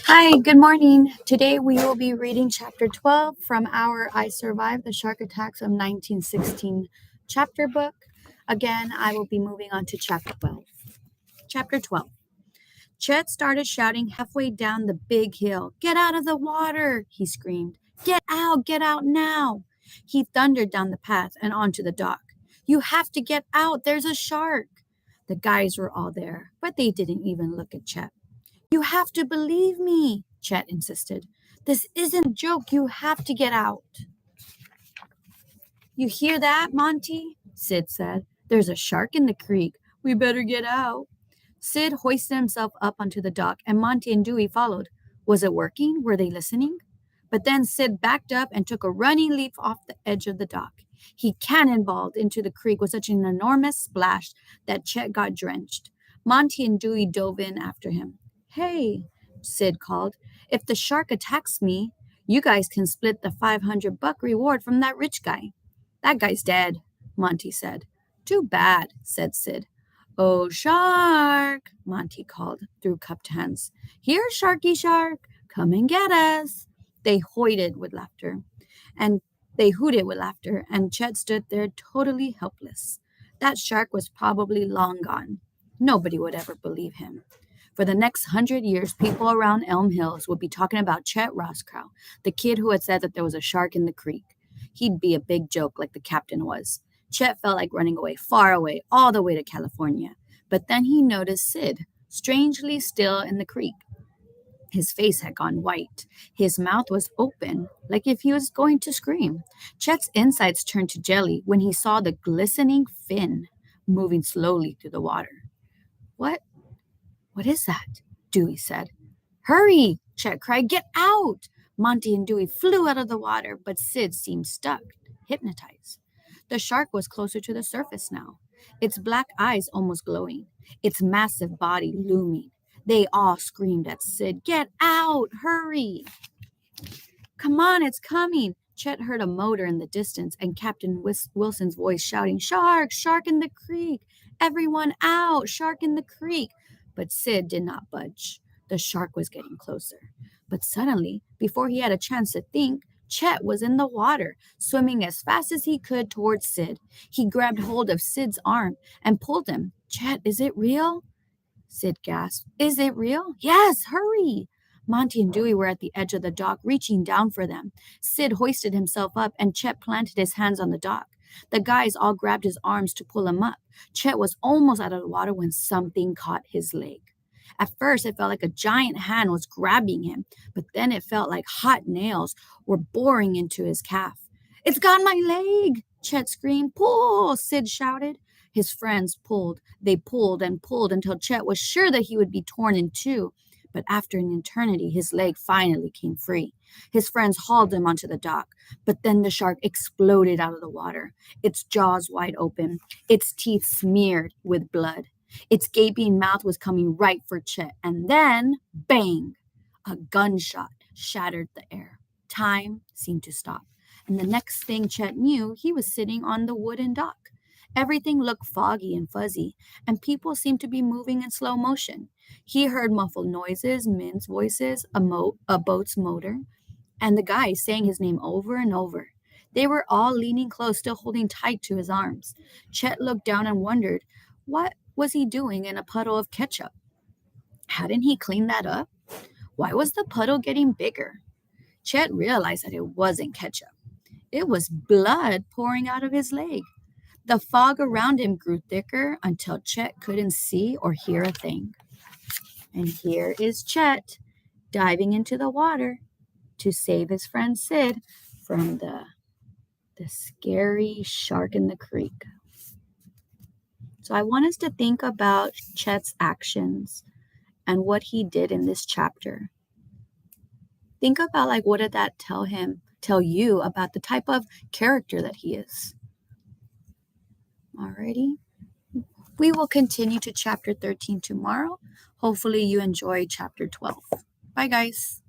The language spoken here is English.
Hi, good morning. Today we will be reading chapter 12 from our I Survived the Shark Attacks of 1916 chapter book. Again, I will be moving on to chapter 12. Chapter 12. Chet started shouting halfway down the big hill. Get out of the water, he screamed. Get out now. He thundered down the path and onto the dock. You have to get out, there's a shark. The guys were all there, but they didn't even look at Chet. You have to believe me, Chet insisted. This isn't a joke. You have to get out. You hear that, Monty? Sid said. There's a shark in the creek. We better get out. Sid hoisted himself up onto the dock, and Monty and Dewey followed. Was it working? Were they listening? But then Sid backed up and took a running leap off the edge of the dock. He cannonballed into the creek with such an enormous splash that Chet got drenched. Monty and Dewey dove in after him. Hey, Sid called. If the shark attacks me, you guys can split the $500 reward from that rich guy. That guy's dead, Monty said. Too bad, said Sid. Oh, shark, Monty called through cupped hands. Here, Sharky Shark, come and get us. They hooted with laughter, and Chet stood there totally helpless. That shark was probably long gone. Nobody would ever believe him. For the next 100 years, people around Elm Hills would be talking about Chet Roscoe, the kid who had said that there was a shark in the creek. He'd be a big joke like the captain was. Chet felt like running away, far away, all the way to California. But then he noticed Sid, strangely still in the creek. His face had gone white. His mouth was open, like if he was going to scream. Chet's insides turned to jelly when he saw the glistening fin moving slowly through the water. What is that? Dewey said. Hurry, Chet cried. Get out! Monty and Dewey flew out of the water, but Sid seemed stuck, hypnotized. The shark was closer to the surface now, its black eyes almost glowing, its massive body looming. They all screamed at Sid, Get out! Hurry! Come on, it's coming! Chet heard a motor in the distance and Captain Wilson's voice shouting, Shark! Shark in the creek! Everyone out! Shark in the creek! But Sid did not budge. The shark was getting closer. But suddenly, before he had a chance to think, Chet was in the water, swimming as fast as he could towards Sid. He grabbed hold of Sid's arm and pulled him. Chet, is it real? Sid gasped. Is it real? Yes, hurry! Monty and Dewey were at the edge of the dock, reaching down for them. Sid hoisted himself up, and Chet planted his hands on the dock. The guys all grabbed his arms to pull him up. Chet was almost out of the water when something caught his leg. At first, it felt like a giant hand was grabbing him, but then it felt like hot nails were boring into his calf. It's got my leg, Chet screamed. Pull, Sid shouted. His friends pulled. They pulled and pulled until Chet was sure that he would be torn in two. But after an eternity, his leg finally came free. His friends hauled him onto the dock, but then the shark exploded out of the water, its jaws wide open, its teeth smeared with blood. Its gaping mouth was coming right for Chet, and then, bang! A gunshot shattered the air. Time seemed to stop, and the next thing Chet knew, he was sitting on the wooden dock. Everything looked foggy and fuzzy, and people seemed to be moving in slow motion. He heard muffled noises, men's voices, a boat's motor, and the guys saying his name over and over. They were all leaning close, still holding tight to his arms. Chet looked down and wondered, what was he doing in a puddle of ketchup? Hadn't he cleaned that up? Why was the puddle getting bigger? Chet realized that it wasn't ketchup. It was blood pouring out of his leg. The fog around him grew thicker until Chet couldn't see or hear a thing. And here is Chet diving into the water to save his friend Sid from the scary shark in the creek. So I want us to think about Chet's actions and what he did in this chapter. Think about what did that tell you about the type of character that he is. Alrighty. We will continue to chapter 13 tomorrow. Hopefully you enjoy chapter 12. Bye, guys.